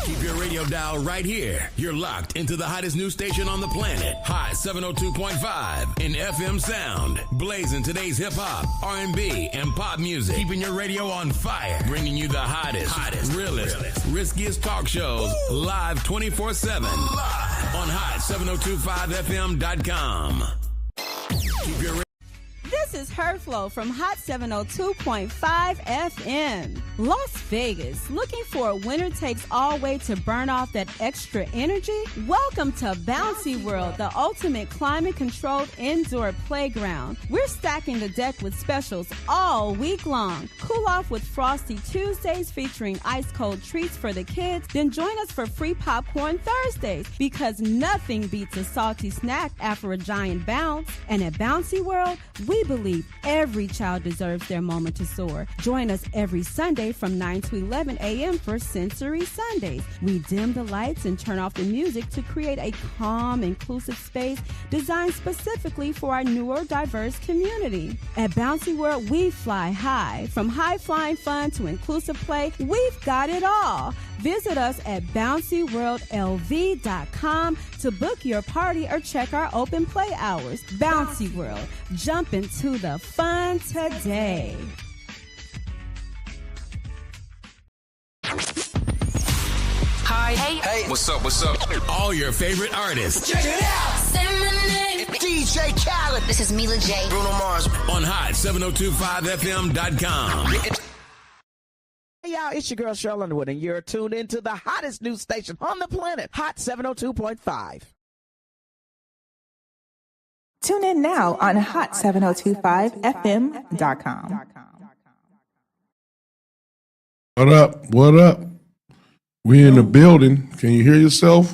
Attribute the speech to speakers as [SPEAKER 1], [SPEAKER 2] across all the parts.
[SPEAKER 1] Keep your radio dial right here. You're locked into the hottest news station on the planet. Hot 702.5 in FM sound. Blazing today's hip-hop, R&B, and pop music. Keeping your radio on fire. Bringing you the hottest, realest, riskiest talk shows live 24/7 on hot7025fm.com. Keep your
[SPEAKER 2] This is Her Flow from Hot 702.5 FM. Las Vegas, looking for a winner-takes-all way to burn off that extra energy? Welcome to Bouncy World, the ultimate climate-controlled indoor playground. We're stacking the deck with specials all week long. Cool off with Frosty Tuesdays featuring ice-cold treats for the kids, then join us for free popcorn Thursdays, because nothing beats a salty snack after a giant bounce. And at Bouncy World, we believe every child deserves their moment to soar. Join us every Sunday from 9 to 11 a.m. for Sensory Sundays. We dim the lights and turn off the music to create a calm, inclusive space designed specifically for our newer, diverse community. At Bouncy World, we fly high. From high-flying fun to inclusive play, we've got it all. Visit us at bouncyworldlv.com to book your party or check our open play hours. Bouncy World, jump into the fun today.
[SPEAKER 3] Hi. Hey.
[SPEAKER 1] What's up? All your favorite artists.
[SPEAKER 3] Check it out. Say my name. DJ Khaled. This is Mila J. Bruno Mars.
[SPEAKER 1] On hot7025fm.com.
[SPEAKER 4] Hey y'all, it's your girl Cheryl Underwood, and you're tuned into the hottest news station on the planet, Hot 702.5.
[SPEAKER 5] Tune in now on hot7025fm.com.
[SPEAKER 6] What up? We in the building. Can you hear yourself?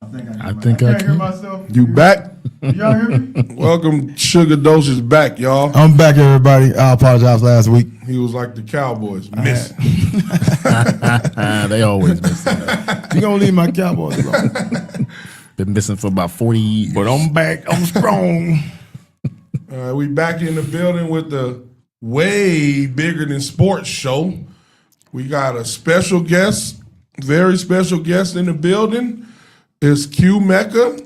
[SPEAKER 7] I think I can
[SPEAKER 8] hear myself.
[SPEAKER 6] You back?
[SPEAKER 8] Y'all hear me?
[SPEAKER 6] Welcome, Sugar Dose is back, y'all.
[SPEAKER 8] I'm back, everybody. I apologize last week.
[SPEAKER 6] He was like the Cowboys, missing.
[SPEAKER 7] They always miss.
[SPEAKER 8] You gonna leave my Cowboys alone?
[SPEAKER 7] Been missing for about 40 years.
[SPEAKER 8] But I'm back. I'm strong.
[SPEAKER 6] We back in the building with the way bigger than sports show. We got a special guest, very special guest in the building. It's Q-Mecca.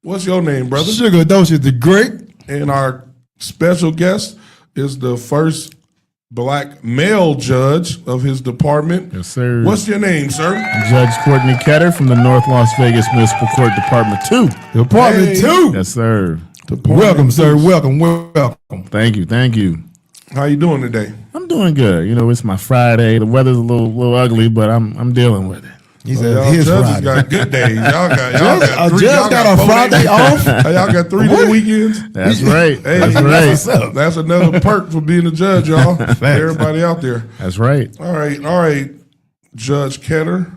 [SPEAKER 6] What's your name, brother?
[SPEAKER 8] Sugar Dose is the great.
[SPEAKER 6] And our special guest is the first black male judge of his department.
[SPEAKER 7] Yes, sir.
[SPEAKER 6] What's your name, sir?
[SPEAKER 7] Judge Courtney Ketter from the North Las Vegas Municipal Court Department 2.
[SPEAKER 8] Department 2.
[SPEAKER 7] Yes, sir.
[SPEAKER 8] Welcome, sir. Welcome.
[SPEAKER 7] Thank you.
[SPEAKER 6] How you doing today?
[SPEAKER 7] I'm doing good. You know, it's my Friday. The weather's a little ugly, but I'm dealing with it.
[SPEAKER 8] He said
[SPEAKER 6] y'all
[SPEAKER 8] his
[SPEAKER 6] judges
[SPEAKER 8] Friday.
[SPEAKER 6] got good days. Y'all got
[SPEAKER 8] a Friday off.
[SPEAKER 6] Y'all got 3-day weekends.
[SPEAKER 7] That's right.
[SPEAKER 6] Hey,
[SPEAKER 7] That's right.
[SPEAKER 6] That's another perk for being a judge, y'all. Everybody out there.
[SPEAKER 7] That's right.
[SPEAKER 6] All right. Judge Ketter.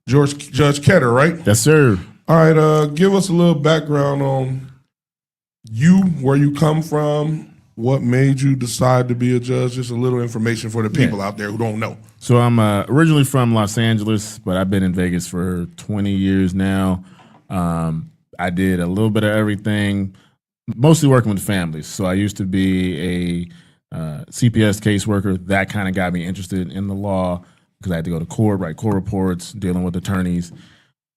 [SPEAKER 6] Judge Ketter, right?
[SPEAKER 7] Yes, sir.
[SPEAKER 6] All right, give us a little background on you, where you come from, what made you decide to be a judge, just a little information for the people out there who don't know.
[SPEAKER 7] So I'm originally from Los Angeles, but I've been in Vegas for 20 years now. I did a little bit of everything, mostly working with families. So I used to be a CPS caseworker. That kind of got me interested in the law because I had to go to court, write court reports, dealing with attorneys.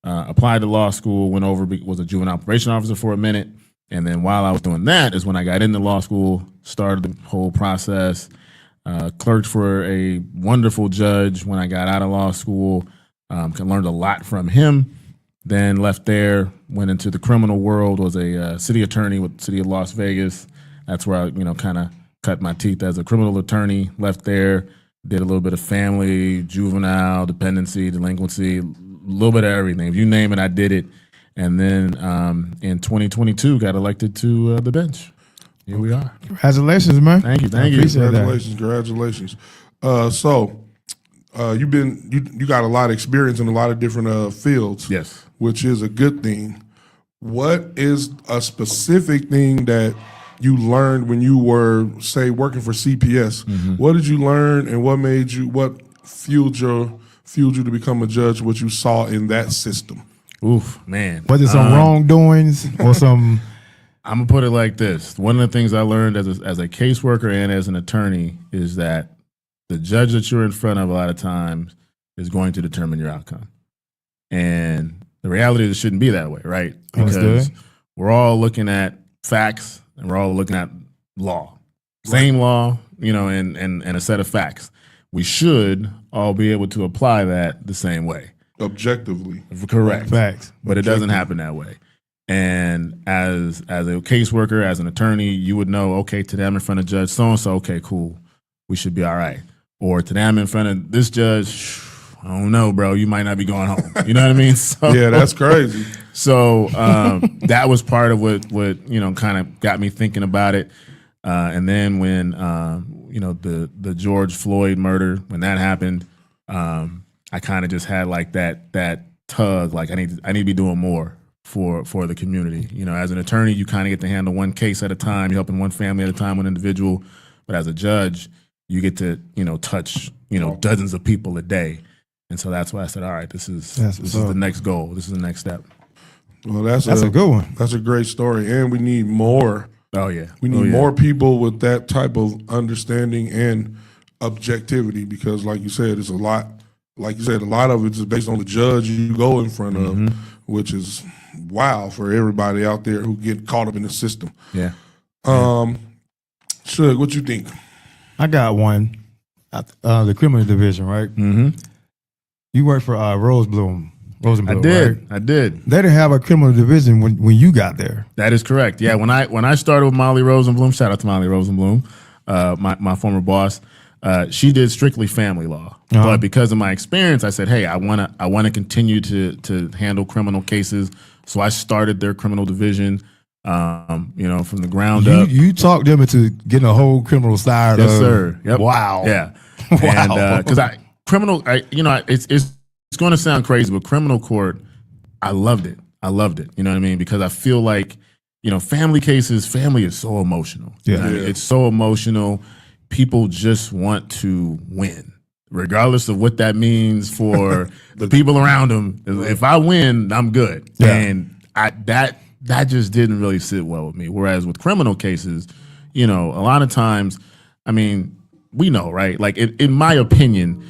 [SPEAKER 7] Applied to law school, went over, was a juvenile probation officer for a minute. And then while I was doing that is when I got into law school, started the whole process, clerked for a wonderful judge when I got out of law school, learned a lot from him, then left there, went into the criminal world, was a city attorney with the city of Las Vegas. That's where I, kind of cut my teeth as a criminal attorney, left there, did a little bit of family, juvenile, dependency, delinquency, a little bit of everything. If you name it, I did it. And then in 2022, got elected to the bench. Here we are.
[SPEAKER 8] Congratulations, man.
[SPEAKER 7] Thank you.
[SPEAKER 6] Congratulations. So you got a lot of experience in a lot of different fields.
[SPEAKER 7] Yes.
[SPEAKER 6] Which is a good thing. What is a specific thing that you learned when you were, say, working for CPS? Mm-hmm. What did you learn, and what fueled you to become a judge? What you saw in that system?
[SPEAKER 7] Oof, man.
[SPEAKER 8] Was it some wrongdoings or some?
[SPEAKER 7] I'm gonna put it like this. One of the things I learned as a caseworker and as an attorney is that the judge that you're in front of a lot of times is going to determine your outcome. And the reality is it shouldn't be that way, right? Because
[SPEAKER 8] Understood.
[SPEAKER 7] we're all looking at facts and we're all looking at law. Same law, and a set of facts. We should all be able to apply that the same way.
[SPEAKER 6] Objectively.
[SPEAKER 7] Correct.
[SPEAKER 8] Facts.
[SPEAKER 7] But it doesn't happen that way. And as a caseworker, as an attorney, you would know, okay, today I'm in front of Judge so-and-so, okay, cool. We should be all right. Or today I'm in front of this judge, I don't know, bro, you might not be going home. You know what I mean? So,
[SPEAKER 6] Yeah, that's crazy.
[SPEAKER 7] So that was part of what kind of got me thinking about it. And then when the George Floyd murder, when that happened, I kind of just had like that tug, like I need to be doing more for the community. As an attorney, you kind of get to handle one case at a time. You're helping one family at a time, one individual. But as a judge, you get to touch dozens of people a day. And so that's why I said, all right, this is the next goal. This is the next step.
[SPEAKER 6] Well, that's
[SPEAKER 8] a good one.
[SPEAKER 6] That's a great story, and we need more.
[SPEAKER 7] Oh yeah,
[SPEAKER 6] we need more people with that type of understanding and objectivity, because, like you said, it's a lot. Like you said, a lot of it is based on the judge you go in front of, which is wild for everybody out there who get caught up in the system.
[SPEAKER 7] Yeah.
[SPEAKER 6] Suge, what you think?
[SPEAKER 8] I got one. The criminal division, right?
[SPEAKER 7] Mm-hmm.
[SPEAKER 8] You worked for Rosenblum.
[SPEAKER 7] I did.
[SPEAKER 8] Right?
[SPEAKER 7] I did.
[SPEAKER 8] They didn't have a criminal division when you got there.
[SPEAKER 7] That is correct. Yeah, when I started with Molly Rosenblum, shout out to Molly Rosenblum, my former boss. She did strictly family law, but because of my experience, I said, "Hey, I want to continue to handle criminal cases." So I started their criminal division, from the ground up.
[SPEAKER 8] You talked them into getting a whole criminal side.
[SPEAKER 7] Yes, sir. Yep.
[SPEAKER 8] Wow.
[SPEAKER 7] Yeah.
[SPEAKER 8] Wow.
[SPEAKER 7] And because it's going to sound crazy, but criminal court, I loved it. You know what I mean? Because I feel like, family is so emotional.
[SPEAKER 8] Yeah.
[SPEAKER 7] You know what I mean? It's so emotional. People just want to win, regardless of what that means for the people around them. If I win, I'm good.
[SPEAKER 8] Yeah.
[SPEAKER 7] And that just didn't really sit well with me. Whereas with criminal cases, a lot of times, we know, right? Like in my opinion,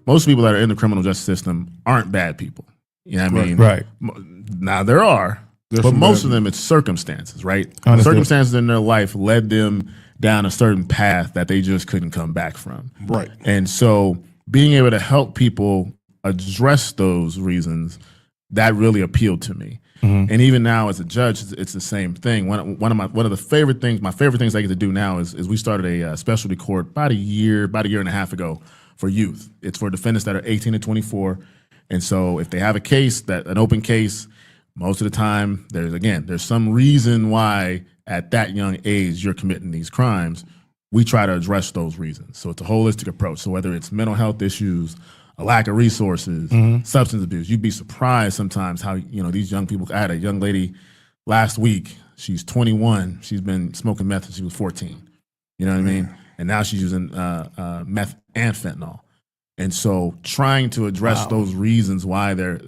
[SPEAKER 7] most people that are in the criminal justice system aren't bad people. You know what I mean?
[SPEAKER 8] Right.
[SPEAKER 7] Now there are, but most of them it's circumstances, right?
[SPEAKER 8] Understood.
[SPEAKER 7] Circumstances in their life led them down a certain path that they just couldn't come back from.
[SPEAKER 6] Right.
[SPEAKER 7] And so being able to help people address those reasons, that really appealed to me. Mm-hmm. And even now as a judge, it's the same thing. One of my favorite things I get to do now is we started a specialty court about a year and a half ago for youth. It's for defendants that are 18 to 24. And so if they have an open case, most of the time there's some reason why at that young age you're committing these crimes. We try to address those reasons. So it's a holistic approach. So whether it's mental health issues, a lack of resources, substance abuse, you'd be surprised sometimes how, these young people. I had a young lady last week, she's 21, she's been smoking meth since she was 14. You know what I mean? And now she's using meth and fentanyl. And so trying to address those reasons why they're,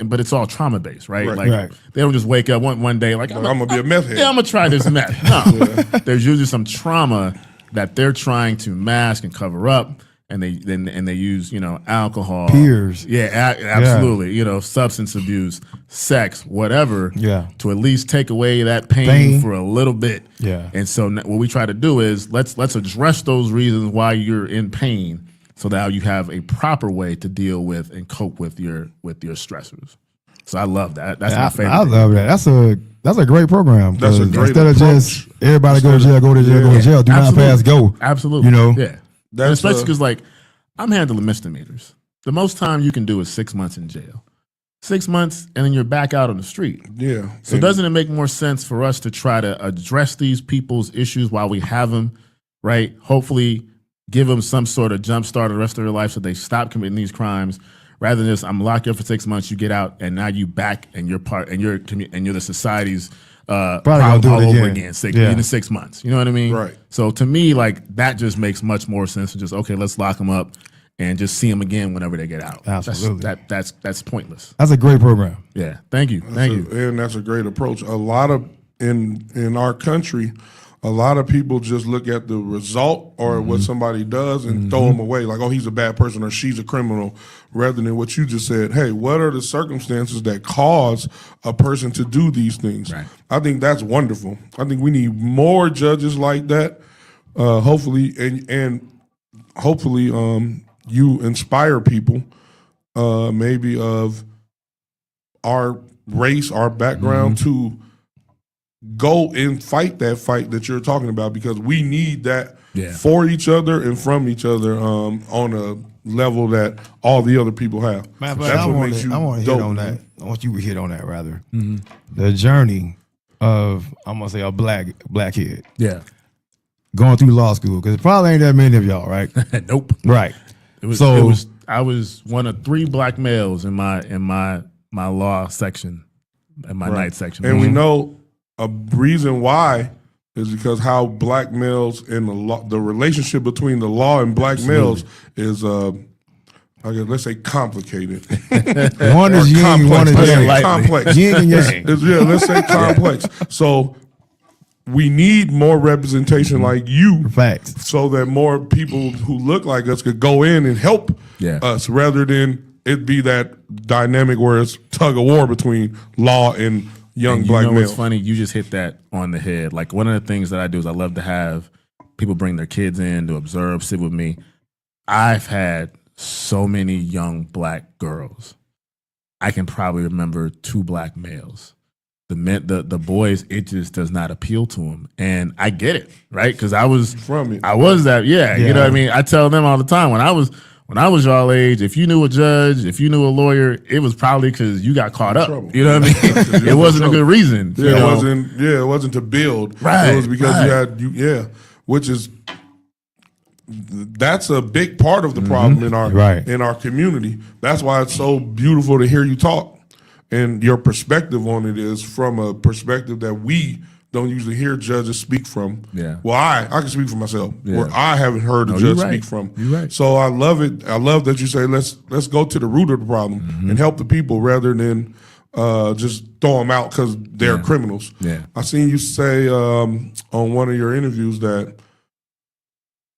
[SPEAKER 7] but it's all trauma-based, right?
[SPEAKER 6] Right.
[SPEAKER 7] They don't just wake up one day like, I'm
[SPEAKER 6] going to be a meth head.
[SPEAKER 7] Yeah, I'm going to try this meth. No. There's usually some trauma that they're trying to mask and cover up. And they use alcohol,
[SPEAKER 8] peers,
[SPEAKER 7] absolutely, substance abuse, sex, whatever, to at least take away that pain for a little bit, And so what we try to do is let's address those reasons why you're in pain, so that you have a proper way to deal with and cope with your stressors. So I love that. That's my favorite.
[SPEAKER 8] I love that. That's a great program.
[SPEAKER 6] That's a great
[SPEAKER 8] instead
[SPEAKER 6] approach.
[SPEAKER 8] of just everybody go to jail, go to jail. Do not pass go.
[SPEAKER 7] Absolutely,
[SPEAKER 8] Yeah.
[SPEAKER 7] And especially because, I'm handling misdemeanors. The most time you can do is 6 months in jail. 6 months, and then you're back out on the street.
[SPEAKER 6] Yeah.
[SPEAKER 7] So doesn't it make more sense for us to try to address these people's issues while we have them, right? Hopefully give them some sort of jump start the rest of their life so they stop committing these crimes, rather than just, I'm locked up for 6 months, you get out, and now you back, and you're part, and you're the society's
[SPEAKER 8] probably
[SPEAKER 7] all
[SPEAKER 8] do it
[SPEAKER 7] over
[SPEAKER 8] again.
[SPEAKER 7] In 6 months. You know what I mean?
[SPEAKER 6] Right.
[SPEAKER 7] So to me, that just makes much more sense than just, okay, let's lock them up and just see them again whenever they get out.
[SPEAKER 8] Absolutely.
[SPEAKER 7] That's pointless.
[SPEAKER 8] That's a great program.
[SPEAKER 7] Yeah. Thank you.
[SPEAKER 6] And that's a great approach. A lot of in our country, A lot of people just look at the result or what somebody does and throw them away, like, oh, he's a bad person or she's a criminal, rather than what you just said. Hey, what are the circumstances that cause a person to do these things?
[SPEAKER 7] Right.
[SPEAKER 6] I think that's wonderful. I think we need more judges like that. Hopefully, and hopefully, you inspire people, maybe of our race, our background, to go and fight that fight that you're talking about, because we need that for each other and from each other on a level that all the other people have.
[SPEAKER 8] Man,
[SPEAKER 6] That's what makes you
[SPEAKER 8] I want to
[SPEAKER 6] dope,
[SPEAKER 8] hit on
[SPEAKER 6] man.
[SPEAKER 8] that. I want you to hit on that rather. The journey of, I'm gonna say, a black kid
[SPEAKER 7] Yeah.
[SPEAKER 8] going through law school, because it probably ain't that many of y'all, right?
[SPEAKER 7] Nope.
[SPEAKER 8] Right.
[SPEAKER 7] I was one of 3 black males in my law section, in my night section.
[SPEAKER 6] And we know a reason why is because how black males in the law, the relationship between the law and black males is, I guess, let's say, complicated.
[SPEAKER 8] One is yin, one is yang.
[SPEAKER 6] Complex.
[SPEAKER 8] Yin and yang.
[SPEAKER 6] Yeah, let's say complex. So we need more representation like you,
[SPEAKER 8] Facts.
[SPEAKER 6] so that more people who look like us could go in and help us, rather than it be that dynamic where it's tug of war between law and young black males.
[SPEAKER 7] What's funny? You just hit that on the head. Like, one of the things that I do is I love to have people bring their kids in to observe, sit with me. I've had so many young black girls. I can probably remember 2 black males. The boys, it just does not appeal to them, and I get it, right? Because I was that, you know what I mean. I tell them all the time, when I was y'all age, if you knew a judge, if you knew a lawyer, it was probably because you got caught up. You know what I mean? It wasn't a good reason.
[SPEAKER 6] It wasn't to build.
[SPEAKER 7] Right.
[SPEAKER 6] It was because which is, that's a big part of the problem in our community. That's why it's so beautiful to hear you talk. And your perspective on it is from a perspective that we don't usually hear judges speak from.
[SPEAKER 7] Yeah.
[SPEAKER 6] Well, I can speak for myself, where I haven't heard a judge speak from.
[SPEAKER 7] You're right.
[SPEAKER 6] So I love it. I love that you say let's go to the root of the problem and help the people, rather than just throw them out because they're criminals.
[SPEAKER 7] Yeah.
[SPEAKER 6] I seen you say on one of your interviews that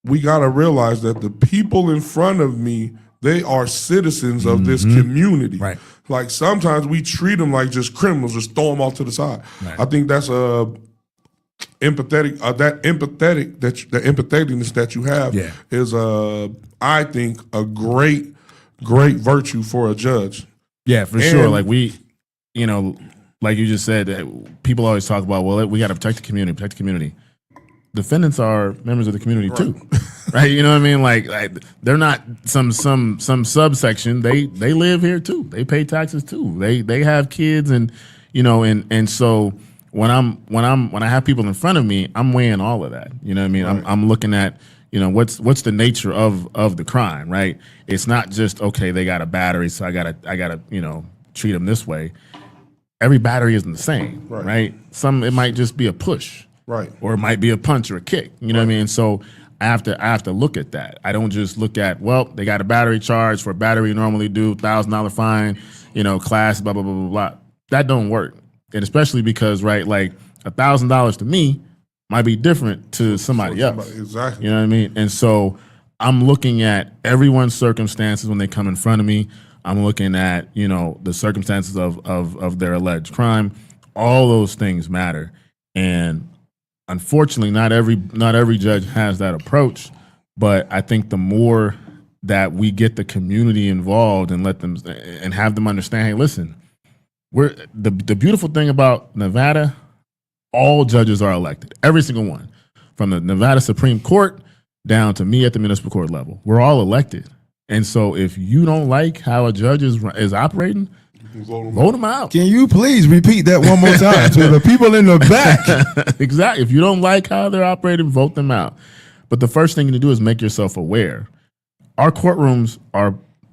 [SPEAKER 6] we got to realize that the people in front of me, they are citizens of this community.
[SPEAKER 7] Right.
[SPEAKER 6] Like, sometimes we treat them like just criminals, just throw them off to the side.
[SPEAKER 7] Right.
[SPEAKER 6] I think that's empatheticness that you have is I think a great virtue for a judge.
[SPEAKER 7] Yeah, for sure. Like, we, like you just said, that people always talk about, well, we got to protect the community. Defendants are members of the community too, right? You know what I mean? Like they're not some subsection. They live here too. They pay taxes too. They have kids, and and so when I have people in front of me, I'm weighing all of that. You know what I mean? Right. I'm looking at what's the nature of the crime, right? It's not just, okay, they got a battery, so I gotta treat them this way. Every battery isn't the same, right? It might just be a push.
[SPEAKER 6] Right.
[SPEAKER 7] Or it might be a punch or a kick. You know what I mean? So I have to look at that. I don't just look at, well, they got a battery charge for a battery you normally do, $1,000 fine, class, blah, blah, blah, blah, blah. That don't work. And especially because, right, like $1,000 to me might be different to somebody else.
[SPEAKER 6] Exactly.
[SPEAKER 7] You know what I mean? And so I'm looking at everyone's circumstances when they come in front of me. I'm looking at, the circumstances of their alleged crime. All those things matter. And unfortunately, not every judge has that approach, but I think the more that we get the community involved and let them and have them understand, hey, listen, the beautiful thing about Nevada, all judges are elected, every single one, from the Nevada Supreme Court down to me at the municipal court level. We're all elected, and so if you don't like how a judge is operating, vote them out.
[SPEAKER 8] Can you please repeat that one more time to the people in the back?
[SPEAKER 7] Exactly. If you don't like how they're operating, vote them out. But the first thing to do is make yourself aware. Our courtrooms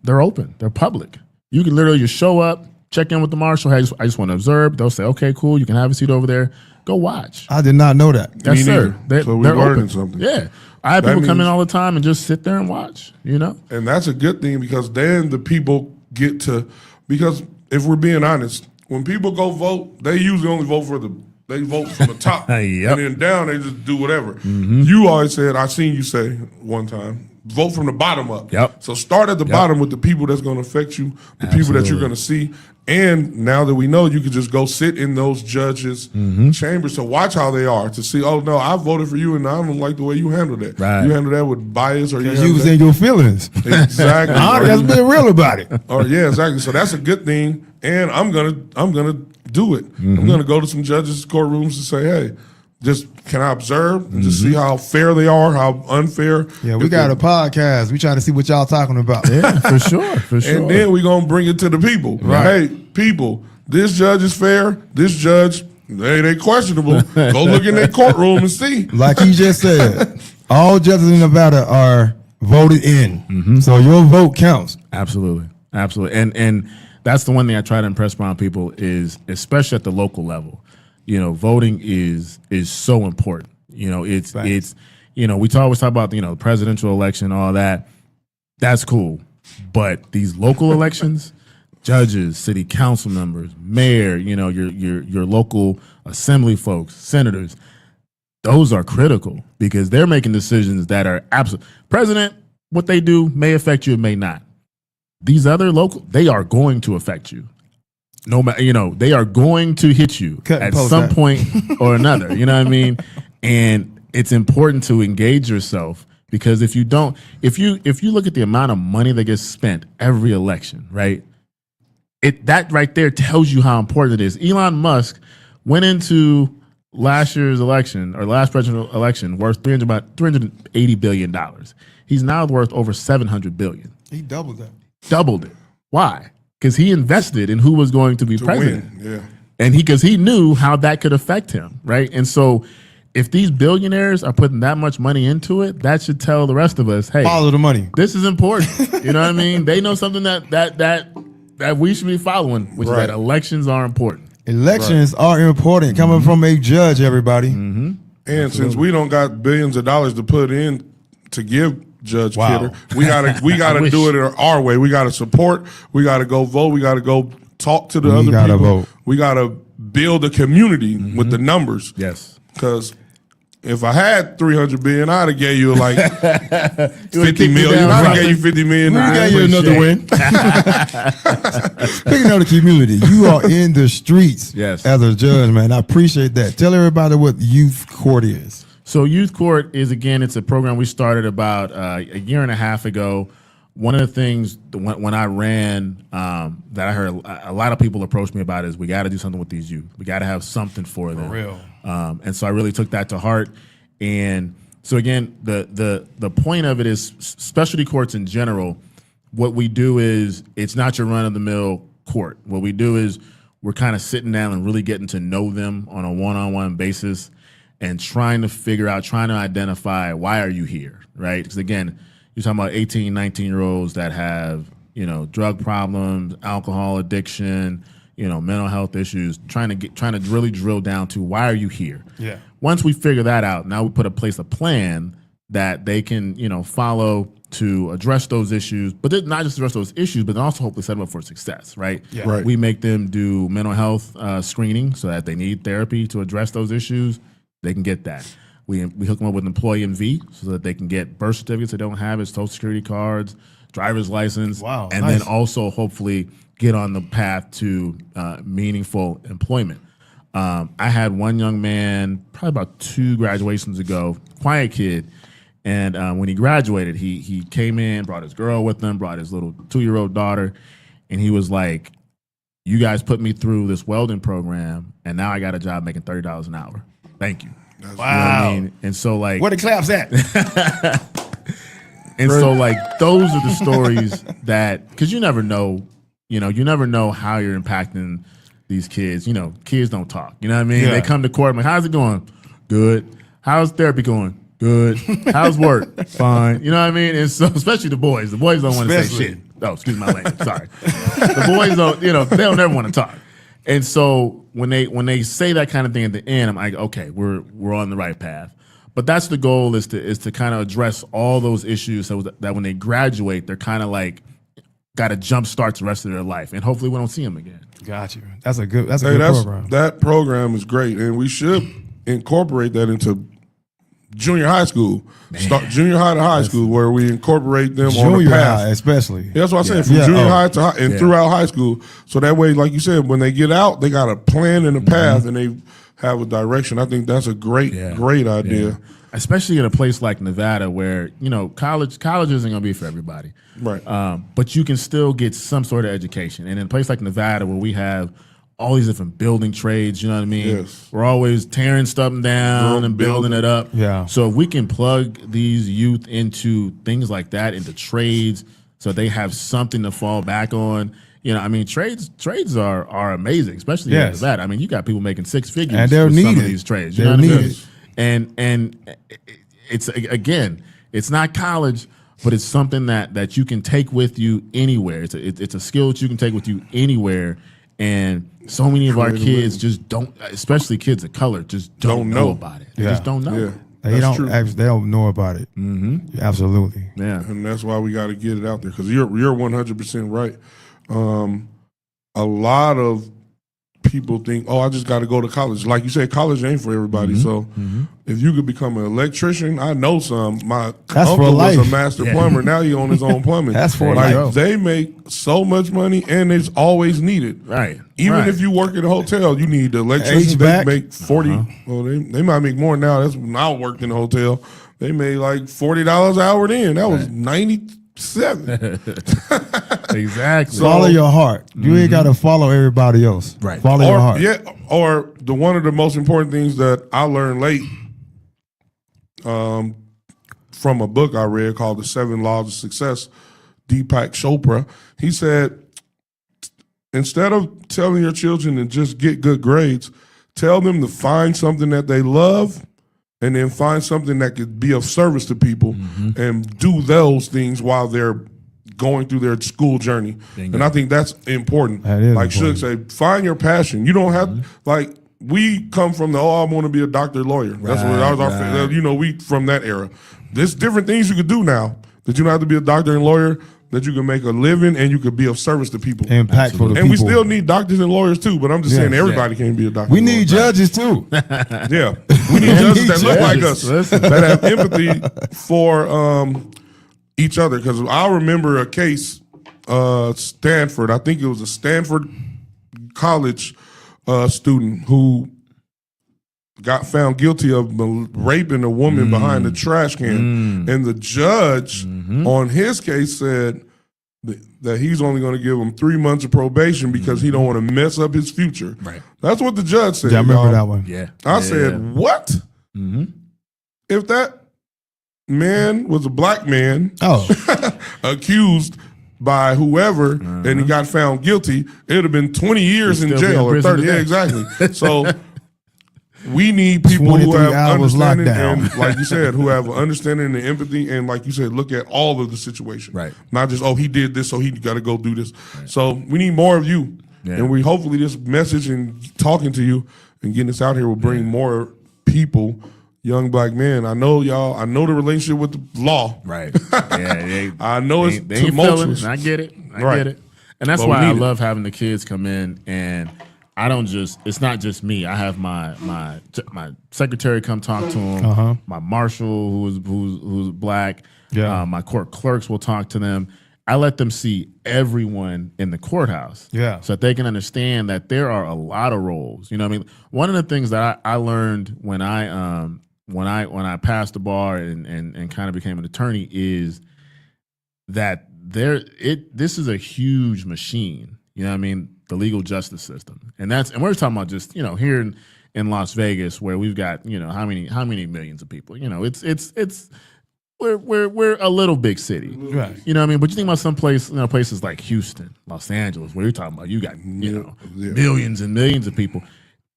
[SPEAKER 7] they're open. They're public. You can literally just show up, check in with the marshal. Hey, I just want to observe. They'll say, okay, cool. You can have a seat over there. Go watch.
[SPEAKER 8] I did not know that.
[SPEAKER 7] Yes, sir.
[SPEAKER 6] So we're learning something.
[SPEAKER 7] Yeah. I have people come in all the time and just sit there and watch,
[SPEAKER 6] And that's a good thing, because then the people get to, because if we're being honest, when people go vote, they usually only vote for the They vote from the top,
[SPEAKER 7] Yep.
[SPEAKER 6] and then down they just do whatever. You always said, I seen you say one time, vote from the bottom up.
[SPEAKER 7] Yep.
[SPEAKER 6] So start at the bottom with the people that's going to affect you, the people that you're going to see. And now that we know, you can just go sit in those judges' chambers to watch how they are, to see, oh, no, I voted for you, and I don't like the way you handled it.
[SPEAKER 7] Right.
[SPEAKER 6] You handled that with bias, or
[SPEAKER 8] Because you was in your feelings.
[SPEAKER 6] Exactly.
[SPEAKER 8] Let's be real about it.
[SPEAKER 6] Or yeah, exactly. So that's a good thing, and I'm gonna do it. I'm gonna go to some judges' courtrooms and say, hey, just can I observe and just see how fair they are, how unfair.
[SPEAKER 8] Yeah, we got a podcast. We trying to see what y'all talking about.
[SPEAKER 7] Yeah, for sure.
[SPEAKER 6] And then we gonna bring it to the people.
[SPEAKER 8] Right.
[SPEAKER 6] Hey, people, this judge is fair. This judge, they questionable. Go look in their courtroom and see.
[SPEAKER 8] Like he just said, all judges in Nevada are voted in, so your vote counts.
[SPEAKER 7] Absolutely. And that's the one thing I try to impress upon people is, especially at the local level, voting is so important. It's we always talk about the presidential election, all that. That's cool, but these local elections, judges, city council members, mayor, your local assembly folks, senators, those are critical because they're making decisions that are absolute. President, what they do may affect you, it may not. These other local, they are going to affect you. No matter, they are going to hit you at some point or another. You know what I mean? And it's important to engage yourself because if you don't, if you look at the amount of money that gets spent every election, right? That right there tells you how important it is. Elon Musk went into last year's election or last presidential election worth about $380 billion. He's now worth over $700 billion.
[SPEAKER 8] He doubled that.
[SPEAKER 7] Doubled it. Why? Because he invested in who was going to be president.
[SPEAKER 6] Win. Yeah.
[SPEAKER 7] And because he knew how that could affect him, right? And so if these billionaires are putting that much money into it, that should tell the rest of us, hey,
[SPEAKER 8] follow the money.
[SPEAKER 7] This is important. You know what I mean? They know something that we should be following, which is that elections are important.
[SPEAKER 8] Elections are important. Coming from a judge, everybody.
[SPEAKER 6] And since we don't got billions of dollars to put in to give Judge Kidder, we gotta do it our way. We gotta support. We gotta go vote. We gotta go talk to the other people.
[SPEAKER 8] Vote.
[SPEAKER 6] We gotta build a community with the numbers.
[SPEAKER 7] Yes,
[SPEAKER 6] because if I had $300 billion, I'd have gave you like 50 million. I'd have gave you 50 million.
[SPEAKER 8] We gave you another win. Speaking of the community, you are in the streets as a judge, man. I appreciate that. Tell everybody what youth court is.
[SPEAKER 7] So Youth Court is, again, it's a program we started about a year and a half ago. One of the things when I ran that I heard a lot of people approach me about is we got to do something with these youth. We got to have something for them. For real. And so I really took that to heart. And so, again, the point of it is specialty courts in general, what we do is it's not your run-of-the-mill court. What we do is we're kind of sitting down and really getting to know them on a one-on-one basis and trying to identify why are you here, right? Because again, you're talking about 18, 19-year-olds that have, drug problems, alcohol addiction, mental health issues, trying to really drill down to why are you here?
[SPEAKER 8] Yeah.
[SPEAKER 7] Once we figure that out, now we put in place a plan that they can, follow to address those issues, but not just address those issues, but also hopefully set them up for success, right?
[SPEAKER 8] Yeah.
[SPEAKER 6] Right.
[SPEAKER 7] We make them do mental health screening so that they need therapy to address those issues. They can get that. We hook them up with employee MV so that they can get birth certificates they don't have, social security cards, driver's license, and then also hopefully get on the path to meaningful employment. I had one young man probably about 2 graduations ago, quiet kid, and when he graduated, he came in, brought his girl with him, brought his little 2-year-old daughter, and he was like, you guys put me through this welding program, and now I got a job making $30 an hour. Thank you.
[SPEAKER 8] Wow.
[SPEAKER 7] You know what I mean? And so like
[SPEAKER 8] where the claps at?
[SPEAKER 7] And so like those are the stories that, because you never know how you're impacting these kids. Kids don't talk. You know what I mean?
[SPEAKER 8] Yeah.
[SPEAKER 7] They come to court, I'm like, how's it going? Good. How's therapy going? Good. How's work? Fine. You know what I mean? And so especially the boys. The boys don't want to say shit. Oh, excuse my language. Sorry. The boys don't, they don't ever want to talk. And so when they say that kind of thing at the end, I'm like, okay, we're on the right path. But that's the goal is to kind of address all those issues so that when they graduate, they're kind of like got to jumpstart the rest of their life, and hopefully we don't see them again.
[SPEAKER 8] Got you. That's a good program.
[SPEAKER 6] That program is great, and we should incorporate that into junior high school. Start junior high to high school, where we incorporate them on the path,
[SPEAKER 8] high especially.
[SPEAKER 6] Yeah, that's what I'm saying, from junior high to high, and throughout high school. So that way, like you said, when they get out, they got a plan and a path, and they have a direction. I think that's a great idea.
[SPEAKER 7] Yeah. Especially in a place like Nevada, where college isn't going to be for everybody,
[SPEAKER 6] right?
[SPEAKER 7] But you can still get some sort of education. And in a place like Nevada, where we have all these different building trades, you know what I mean?
[SPEAKER 6] Yes.
[SPEAKER 7] We're always tearing stuff down and building it up.
[SPEAKER 8] Yeah.
[SPEAKER 7] So if we can plug these youth into things like that, into trades, so they have something to fall back on. Trades are amazing, especially in Nevada. I mean, you got people making six figures
[SPEAKER 8] and they're
[SPEAKER 7] with
[SPEAKER 8] needed.
[SPEAKER 7] Some of these trades. You
[SPEAKER 8] they're
[SPEAKER 7] know what
[SPEAKER 8] needed.
[SPEAKER 7] I mean? And it's, again, it's not college, but it's something that you can take with you anywhere. It's a skill that you can take with you anywhere. And so many of our kids just don't, especially kids of color, just don't know about it. They just don't know.
[SPEAKER 6] Yeah.
[SPEAKER 8] They don't know about it. Mm-hmm. Absolutely.
[SPEAKER 7] Yeah.
[SPEAKER 6] And that's why we got to get it out there, because you're 100% right. A lot of people think, I just got to go to college. Like you said, college ain't for everybody. So if you could become an electrician, I know some. My uncle was a master plumber. Now he on his own plumbing.
[SPEAKER 8] That's for life.
[SPEAKER 6] They make so much money, and it's always needed.
[SPEAKER 7] Right.
[SPEAKER 6] Even if you work at a hotel, you need the electrician. They make 40. Well, they might make more now. That's when I worked in a hotel. They made like $40 an hour then. That was 97.
[SPEAKER 7] Exactly.
[SPEAKER 8] Follow your heart. You ain't got to follow everybody else.
[SPEAKER 7] Right.
[SPEAKER 8] Follow your heart.
[SPEAKER 6] Yeah. Or one of the most important things that I learned late, from a book I read called The 7 Laws of Success, Deepak Chopra. He said, instead of telling your children to just get good grades, tell them to find something that they love, and then find something that could be of service to people, and do those things while they're going through their school journey. And I think that's important.
[SPEAKER 8] That is
[SPEAKER 6] like
[SPEAKER 8] important.
[SPEAKER 6] Suge say, find your passion. You don't have, like, we come from the, I want to be a doctor, lawyer. That's what that was our, we from that era. There's different things you could do now, that you don't have to be a doctor and lawyer, that you can make a living and you could be of service to people.
[SPEAKER 8] Impactful to people.
[SPEAKER 6] And we still need doctors and lawyers too, but I'm just saying everybody can't be a doctor.
[SPEAKER 8] We need judges too.
[SPEAKER 6] Yeah. We need judges that look like us, that have empathy for each other. Because I remember a case, Stanford, I think it was a Stanford college student who got found guilty of raping a woman behind the trash can. And the judge on his case said that he's only going to give him 3 months of probation because he don't want to mess up his future.
[SPEAKER 7] Right.
[SPEAKER 6] That's what the judge said.
[SPEAKER 8] Yeah, I remember that one.
[SPEAKER 7] Yeah.
[SPEAKER 6] I said, what? If that man was a black man accused by whoever and he got found guilty, it would have been 20 years in jail or 30. Yeah, exactly. So we need people who have understanding and, like you said, who have understanding and empathy, and like you said, look at all of the situation.
[SPEAKER 7] Right.
[SPEAKER 6] Not just, he did this, so he got to go do this. Right. So we need more of you. Yeah. And we hopefully this message and talking to you and getting this out here will bring more people, young black men. I know y'all, I know the relationship with the law.
[SPEAKER 7] Right. Yeah.
[SPEAKER 6] I know it's
[SPEAKER 7] they
[SPEAKER 6] tumultuous.
[SPEAKER 7] I get it. I get it. And that's why I love having the kids come in, and I don't just, it's not just me. I have my secretary come talk to them, my marshal who's black, my court clerks will talk to them. I let them see everyone in the courthouse, so that they can understand that there are a lot of roles. You know what I mean? One of the things that I learned when I passed the bar and kind of became an attorney is that this is a huge machine. You know what I mean? The legal justice system, and we're talking about just here in Las Vegas, where we've got how many millions of people. We're a little big city,
[SPEAKER 8] right?
[SPEAKER 7] You know what I mean? But you think about some places like Houston, Los Angeles, where you're talking about you got millions and millions of people.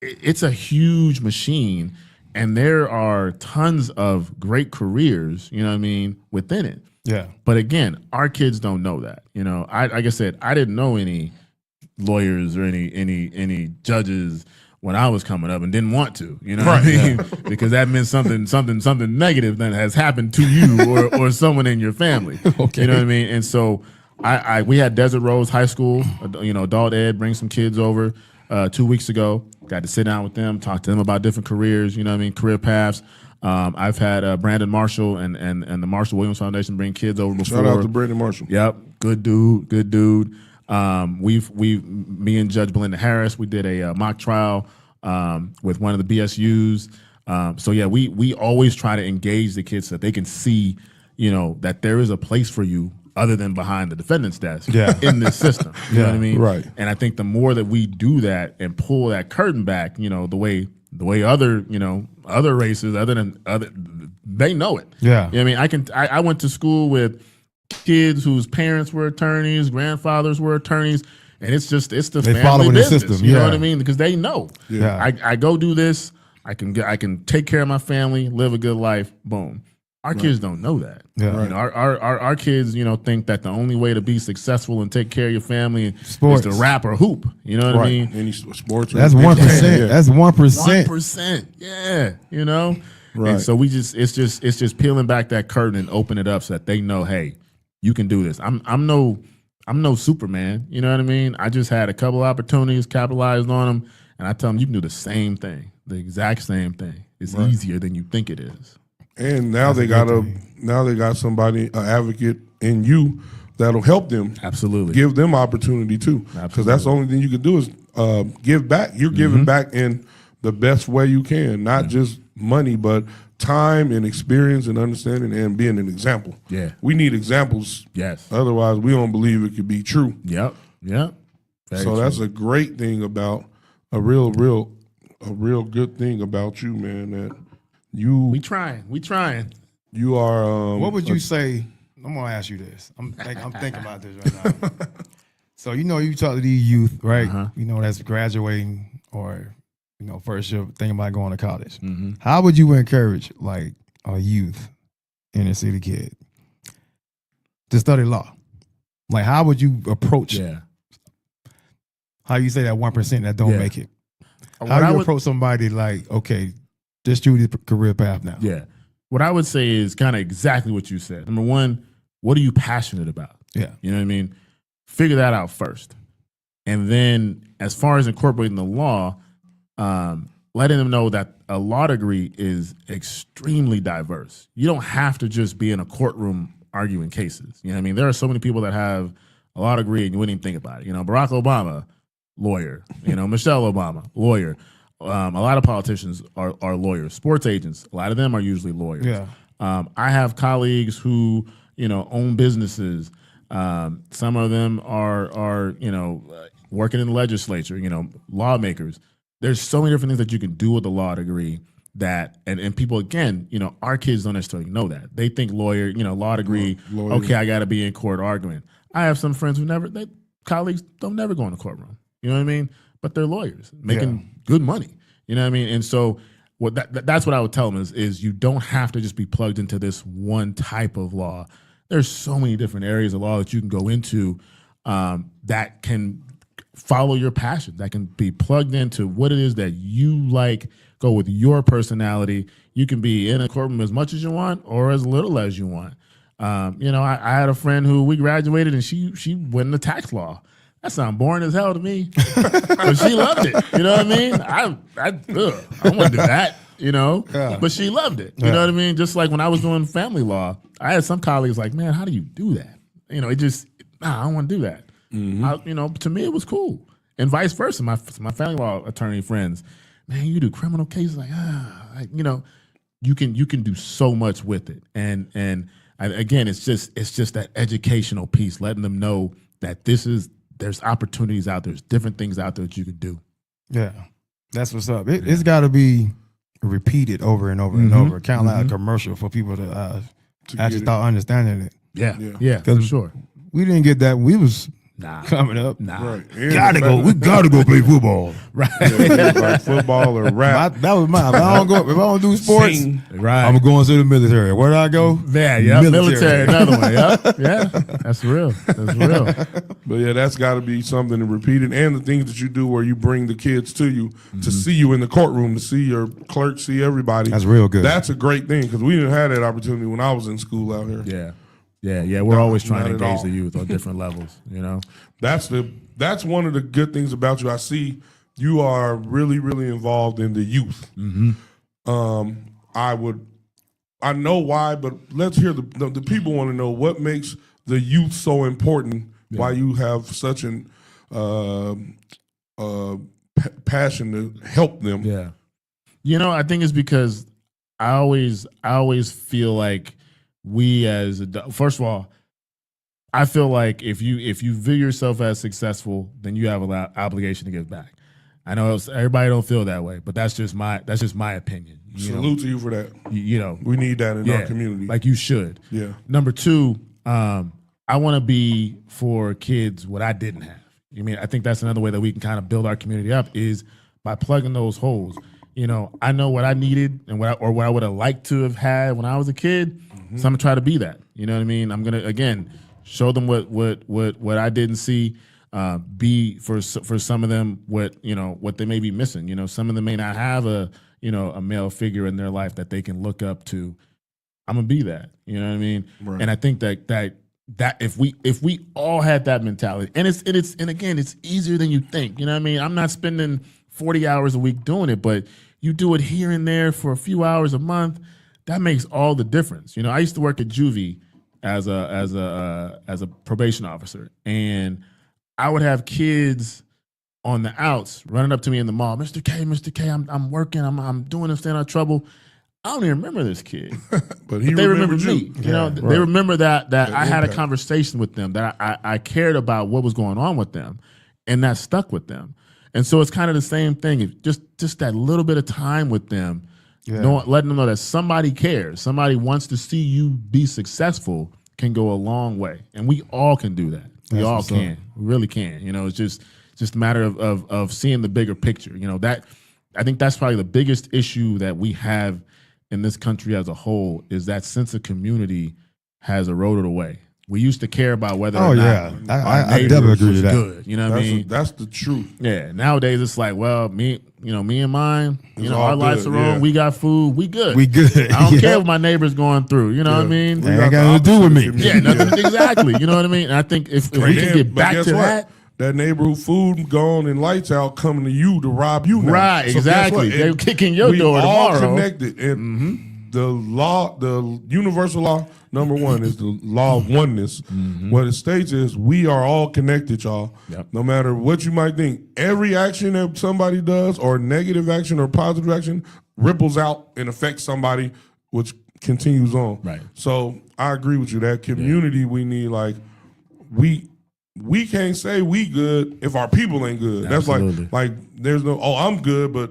[SPEAKER 7] It's a huge machine, and there are tons of great careers. You know what I mean within it.
[SPEAKER 8] Yeah.
[SPEAKER 7] But again, our kids don't know that. Like I said, I didn't know any lawyers or any judges when I was coming up, and didn't want to, what I mean? Because that meant something negative that has happened to you or someone in your family. Okay. You know what I mean? And so We had Desert Rose High School, adult ed, bring some kids over 2 weeks ago. Got to sit down with them, talk to them about different careers, career paths. I've had Brandon Marshall and the Marshall Williams Foundation bring kids over before.
[SPEAKER 6] Shout out to Brandon Marshall.
[SPEAKER 7] Yep, good dude. Me and Judge Belinda Harris, we did a mock trial with one of the BSUs. We always try to engage the kids so that they can see, that there is a place for you other than behind the defendant's desk in this system. You know what I mean?
[SPEAKER 6] Right.
[SPEAKER 7] And I think the more that we do that and pull that curtain back, the way other races, they know it.
[SPEAKER 8] Yeah.
[SPEAKER 7] You know what I mean? I went to school with kids whose parents were attorneys, grandfathers were attorneys, and it's the family
[SPEAKER 8] following
[SPEAKER 7] business.
[SPEAKER 8] the system.
[SPEAKER 7] You know what I mean? Because they know.
[SPEAKER 8] Yeah.
[SPEAKER 7] I go do this. I can take care of my family, live a good life. Boom. Our kids don't know that.
[SPEAKER 8] Yeah.
[SPEAKER 7] Right. Our kids, think that the only way to be successful and take care of your family is to rap or hoop. You know what I mean?
[SPEAKER 6] Any sports.
[SPEAKER 8] That's 1%. That's 1%.
[SPEAKER 7] 1%. Yeah.
[SPEAKER 6] Right.
[SPEAKER 7] And so it's just peeling back that curtain and open it up so that they know, hey, you can do this. I'm no Superman. You know what I mean? I just had a couple opportunities, capitalized on them, and I tell them you can do the same thing, the exact same thing. It's easier than you think it is.
[SPEAKER 6] And now they got somebody, an advocate in you that'll help them.
[SPEAKER 7] Absolutely.
[SPEAKER 6] Give them opportunity too. Because that's the only thing you can do is give back. You're giving back in the best way you can, not just money, but time and experience and understanding and being an example.
[SPEAKER 7] Yeah.
[SPEAKER 6] We need examples.
[SPEAKER 7] Yes.
[SPEAKER 6] Otherwise, we don't believe it could be true.
[SPEAKER 7] Yep.
[SPEAKER 6] So that's a great thing about a real good thing about you, man. That we trying. You are.
[SPEAKER 8] What would you say? I'm gonna ask you this. I'm thinking about this right now. So you talk to these youth, right? That's graduating or first year thinking about going to college.
[SPEAKER 7] Mm-hmm.
[SPEAKER 8] How would you encourage like a youth inner city kid to study law? Like how would you approach?
[SPEAKER 7] Yeah.
[SPEAKER 8] How you say that 1% that don't make it? How do you approach somebody like, okay, just choose the career path now?
[SPEAKER 7] Yeah. What I would say is kind of exactly what you said. Number one, what are you passionate about?
[SPEAKER 8] Yeah.
[SPEAKER 7] You know what I mean? Figure that out first. And then as far as incorporating the law, letting them know that a law degree is extremely diverse. You don't have to just be in a courtroom arguing cases. You know what I mean? There are so many people that have a law degree and you wouldn't even think about it. Barack Obama, lawyer. Michelle Obama, lawyer. A lot of politicians are lawyers. Sports agents, a lot of them are usually lawyers.
[SPEAKER 8] Yeah.
[SPEAKER 7] I have colleagues who, own businesses. Some of them are working in the legislature, lawmakers. There's so many different things that you can do with a law degree that, and people, again, our kids don't necessarily know that. They think lawyer, law degree, okay, I got to be in court arguing. I have some friends colleagues don't never go in the courtroom. You know what I mean? But they're lawyers making good money. You know what I mean? And so that's what I would tell them is you don't have to just be plugged into this one type of law. There's so many different areas of law that you can go into that can follow your passion, that can be plugged into what it is that you like, go with your personality. You can be in a courtroom as much as you want or as little as you want. I had a friend who we graduated and she went into tax law. That sounds boring as hell to me, but she loved it. You know what I mean? I want to do that. But she loved it. You know what I mean? Just like when I was doing family law, I had some colleagues like, man, how do you do that? I don't want to do that. Mm-hmm. To me, it was cool, and vice versa. My family law attorney friends, man, you do criminal cases you can do so much with it, and again, it's just that educational piece, letting them know that there's opportunities out there, there's different things out there that you can do.
[SPEAKER 8] Yeah, that's what's up. It's got to be repeated over and over and over, kind of like a commercial for people to actually start understanding it.
[SPEAKER 7] Yeah, for sure.
[SPEAKER 8] We didn't get that. We was coming up.
[SPEAKER 6] Right.
[SPEAKER 8] We gotta go play football.
[SPEAKER 7] Right.
[SPEAKER 6] Like football or rap.
[SPEAKER 8] That was mine. If I don't do sports,
[SPEAKER 7] right.
[SPEAKER 8] I'm going to the military. Where do I go?
[SPEAKER 7] Military. Another one. Yeah. That's real.
[SPEAKER 6] But yeah, that's got to be something to repeat it. And the things that you do where you bring the kids to you to see you in the courtroom, to see your clerk, see everybody.
[SPEAKER 8] That's real good.
[SPEAKER 6] That's a great thing because we didn't have that opportunity when I was in school out here.
[SPEAKER 7] Yeah. Yeah. We're always trying to
[SPEAKER 6] not at
[SPEAKER 7] engage
[SPEAKER 6] all.
[SPEAKER 7] the youth on different levels. You know.
[SPEAKER 6] That's one of the good things about you. I see you are really, really involved in the youth. I know why, but let's hear the people want to know what makes the youth so important. Why you have such an passion to help them.
[SPEAKER 7] Yeah. You know, I think it's because I always feel like we as first of all, I feel like if you view yourself as successful, then you have an obligation to give back. I know everybody don't feel that way, but that's just my opinion.
[SPEAKER 6] Salute to you for that.
[SPEAKER 7] You know,
[SPEAKER 6] we need that in our community.
[SPEAKER 7] Like you should.
[SPEAKER 6] Yeah.
[SPEAKER 7] Number two, I want to be for kids what I didn't have. I mean, I think that's another way that we can kind of build our community up is by plugging those holes. You know, I know what I needed and what I would have liked to have had when I was a kid. So I'm gonna try to be that. You know what I mean? I'm gonna again show them what I didn't see. Be for some of them what they may be missing. You know, some of them may not have a male figure in their life that they can look up to. I'm gonna be that. You know what I mean?
[SPEAKER 6] Right.
[SPEAKER 7] And I think that if we all had that mentality, and it's easier than you think. You know what I mean? I'm not spending 40 hours a week doing it, but you do it here and there for a few hours a month. That makes all the difference. You know, I used to work at juvie as a probation officer, and I would have kids on the outs running up to me in the mall. Mr. K, I'm working. I'm doing this, staying out of trouble. I don't even remember this kid,
[SPEAKER 6] but
[SPEAKER 7] they remember me. You know,
[SPEAKER 6] right.
[SPEAKER 7] They remember that I had a
[SPEAKER 6] impact.
[SPEAKER 7] conversation with them, that I cared about what was going on with them, and that stuck with them. And so it's kind of the same thing. Just that little bit of time with them, letting them know that somebody cares, somebody wants to see you be successful, can go a long way, and we all can do that. We all can. We really can. You know, it's just a matter of seeing the bigger picture. You know, that I think that's probably the biggest issue that we have in this country as a whole is that sense of community has eroded away. We used to care about whether or not
[SPEAKER 8] I definitely agree with that.
[SPEAKER 7] good. You know what I mean?
[SPEAKER 6] That's the truth.
[SPEAKER 7] Yeah. Nowadays it's like, well, me and mine,
[SPEAKER 6] It's
[SPEAKER 7] our
[SPEAKER 6] all
[SPEAKER 7] lives
[SPEAKER 6] good,
[SPEAKER 7] are on.
[SPEAKER 6] yeah.
[SPEAKER 7] We got food. We good.
[SPEAKER 8] We good.
[SPEAKER 7] I don't care what my neighbor's going through. You know what I mean?
[SPEAKER 6] We
[SPEAKER 8] Ain't
[SPEAKER 6] got
[SPEAKER 8] got
[SPEAKER 6] the
[SPEAKER 8] nothing to do with me.
[SPEAKER 6] opposite
[SPEAKER 7] Yeah,
[SPEAKER 6] community.
[SPEAKER 7] nothing exactly. You know what I mean? And I think if we can get
[SPEAKER 6] But
[SPEAKER 7] back
[SPEAKER 6] guess
[SPEAKER 7] to
[SPEAKER 6] what? That neighborhood food gone and lights out coming to you to rob you now.
[SPEAKER 7] Right,
[SPEAKER 6] So guess
[SPEAKER 7] exactly.
[SPEAKER 6] what?
[SPEAKER 7] They're kicking your
[SPEAKER 6] we
[SPEAKER 7] door
[SPEAKER 6] all
[SPEAKER 7] tomorrow.
[SPEAKER 6] connected. And the universal law, number one, is the law of oneness. What it states is we are all connected, y'all.
[SPEAKER 7] Yep.
[SPEAKER 6] No matter what you might think, every action that somebody does, or negative action or positive action, ripples out and affects somebody, which continues on.
[SPEAKER 7] Right.
[SPEAKER 6] So I agree with you. That community we need, like, we can't say we good if our people ain't good.
[SPEAKER 7] Absolutely.
[SPEAKER 6] That's like there's no, I'm good, but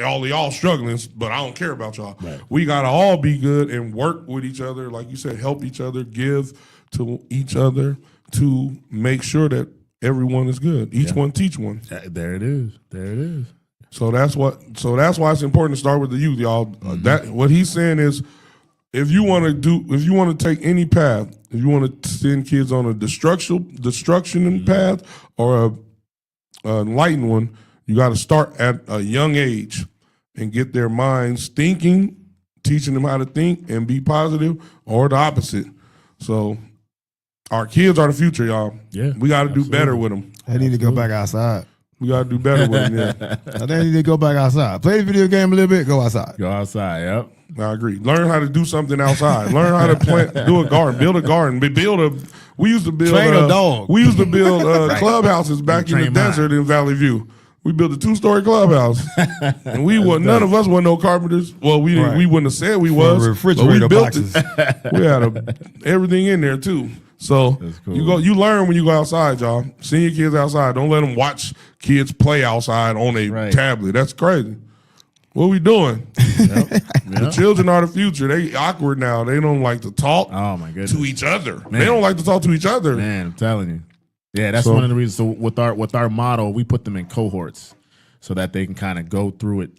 [SPEAKER 6] all of y'all struggling, but I don't care about y'all.
[SPEAKER 7] Right.
[SPEAKER 6] We gotta all be good and work with each other, like you said, help each other, give to each other to make sure that everyone is good. Each one teach one.
[SPEAKER 7] There it is. There it is.
[SPEAKER 6] So that's why it's important to start with the youth, y'all. That what he's saying is, if you want to take any path, if you want to send kids on a destruction path or a enlightened one, you got to start at a young age and get their minds thinking, teaching them how to think and be positive, or the opposite. So our kids are the future, y'all.
[SPEAKER 7] Yeah,
[SPEAKER 6] we got to do better with them.
[SPEAKER 8] They need to go back outside.
[SPEAKER 6] We got to do better with them. Yeah,
[SPEAKER 8] They need to go back outside. Play the video game a little bit. Go outside.
[SPEAKER 7] Go outside. Yep.
[SPEAKER 6] I agree. Learn how to do something outside. Learn how to plant, do a garden, build a garden. We used to build
[SPEAKER 8] Train a dog.
[SPEAKER 6] We used to build clubhouses back in the
[SPEAKER 7] Train
[SPEAKER 6] desert in Valley View. We built a 2-story clubhouse, and none of us were no carpenters. Well, we wouldn't have said we was.
[SPEAKER 8] Refrigerator
[SPEAKER 6] but we built
[SPEAKER 8] boxes.
[SPEAKER 6] it. We had everything in there too. So
[SPEAKER 7] cool.
[SPEAKER 6] you learn when you go outside, y'all. Send your kids outside. Don't let them watch kids play outside on a tablet. That's crazy. What we doing? The children are the future. They awkward now. They don't like to talk
[SPEAKER 7] Oh my goodness.
[SPEAKER 6] to each other.
[SPEAKER 7] Man.
[SPEAKER 6] They don't like to talk to each other.
[SPEAKER 7] Man, I'm telling you. Yeah, that's
[SPEAKER 6] So-
[SPEAKER 7] one of the reasons. So with our model, we put them in cohorts so that they can kind of go through it,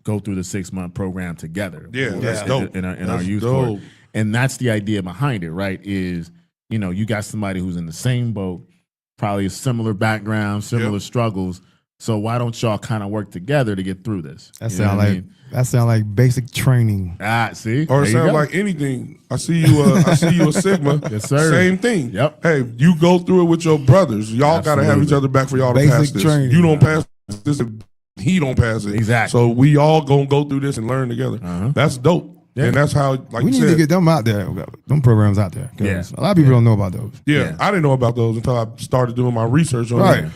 [SPEAKER 7] go through the 6-month program together.
[SPEAKER 6] Yeah, that's dope.
[SPEAKER 7] In our
[SPEAKER 6] That's
[SPEAKER 7] youth
[SPEAKER 6] dope.
[SPEAKER 7] court. And that's the idea behind it, right? Is, you got somebody who's in the same boat, probably a similar background, similar struggles. So why don't y'all kind of work together to get through this?
[SPEAKER 8] That sound like basic training.
[SPEAKER 7] See,
[SPEAKER 6] Or it sounds like anything. I see you a Sigma.
[SPEAKER 7] Yes, sir.
[SPEAKER 6] Same thing.
[SPEAKER 7] Yep.
[SPEAKER 6] Hey, you go through it with your brothers. Y'all got to have each other back for y'all to
[SPEAKER 8] Basic
[SPEAKER 6] pass this.
[SPEAKER 8] training.
[SPEAKER 6] You don't pass this, if he don't pass it.
[SPEAKER 7] Exactly.
[SPEAKER 6] So we all gonna go through this and learn together. That's dope.
[SPEAKER 7] Yeah.
[SPEAKER 6] And that's how, like
[SPEAKER 8] We
[SPEAKER 6] you
[SPEAKER 8] need to
[SPEAKER 6] said,
[SPEAKER 8] get them out there. Them programs out there. 'Cause a lot of people don't know about those.
[SPEAKER 6] yeah, I didn't know about those until I started doing my research on
[SPEAKER 8] Right.
[SPEAKER 6] it.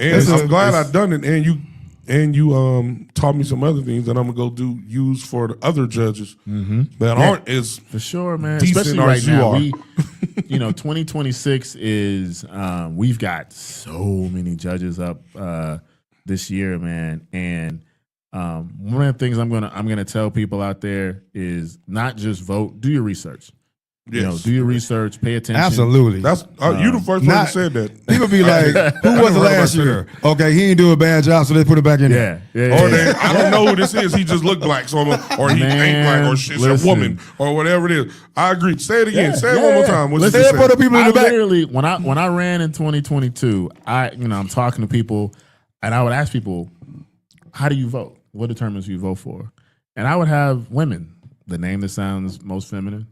[SPEAKER 6] And I'm glad I done it. And you taught me some other things that I'm gonna go use for the other judges that aren't as
[SPEAKER 7] for sure, man.
[SPEAKER 6] decent
[SPEAKER 7] Especially
[SPEAKER 6] as
[SPEAKER 7] right
[SPEAKER 6] you
[SPEAKER 7] now,
[SPEAKER 6] are.
[SPEAKER 7] 2026 is we've got so many judges up this year, man. And one of the things I'm gonna tell people out there is not just vote, do your research.
[SPEAKER 6] Yes.
[SPEAKER 7] Do your research, pay attention.
[SPEAKER 8] Absolutely.
[SPEAKER 6] That's you the first one that said that.
[SPEAKER 8] People be like, "Who was it last year?" Okay, he didn't do a bad job, so they put it back in there.
[SPEAKER 7] Yeah.
[SPEAKER 6] Or they, I don't know who this is. He just looked black, or he ain't black, or she's a woman, or whatever it is. I agree. Say it again. Say it one more time. What's
[SPEAKER 8] Say it for the people in the back.
[SPEAKER 7] Literally, when I ran in 2022, I'm talking to people, and I would ask people, "How do you vote? What determines who you vote for?" And I would have women, the name that sounds most feminine.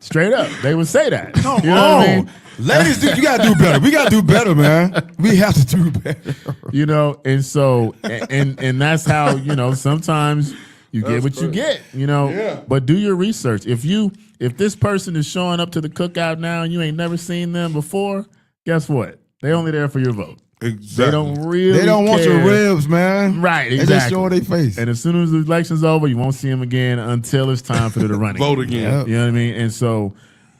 [SPEAKER 7] Straight up, they would say that.
[SPEAKER 8] Come
[SPEAKER 7] you know what I mean?
[SPEAKER 8] Ladies, you gotta do better. We gotta do better, man. We have to do better.
[SPEAKER 7] And so, and that's how sometimes you get what you get.
[SPEAKER 6] Yeah.
[SPEAKER 7] But do your research. If this person is showing up to the cookout now and you ain't never seen them before, guess what? They only there for your vote.
[SPEAKER 6] Exactly.
[SPEAKER 7] They don't
[SPEAKER 8] want your ribs, man.
[SPEAKER 7] Right,
[SPEAKER 8] They
[SPEAKER 7] exactly.
[SPEAKER 8] just show their face.
[SPEAKER 7] And as soon as the election's over, you won't see them again until it's time for them to run again.
[SPEAKER 6] Vote again.
[SPEAKER 8] Yep.
[SPEAKER 7] You know what I mean? And so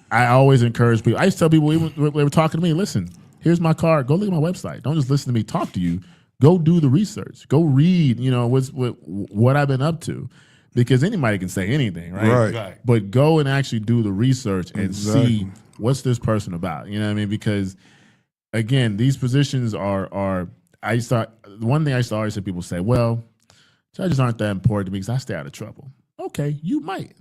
[SPEAKER 7] I always encourage people. I used to tell people, even when they were talking to me, listen, here's my card. Go look at my website. Don't just listen to me talk to you. Go do the research. Go read, what I've been up to. Because anybody can say anything, right?
[SPEAKER 6] Right.
[SPEAKER 7] But go and actually do the research and see what's this person about. You know what I mean? Because, again, these positions are one thing I used to always hear people say, well, judges aren't that important to me because I stay out of trouble. Okay, you might,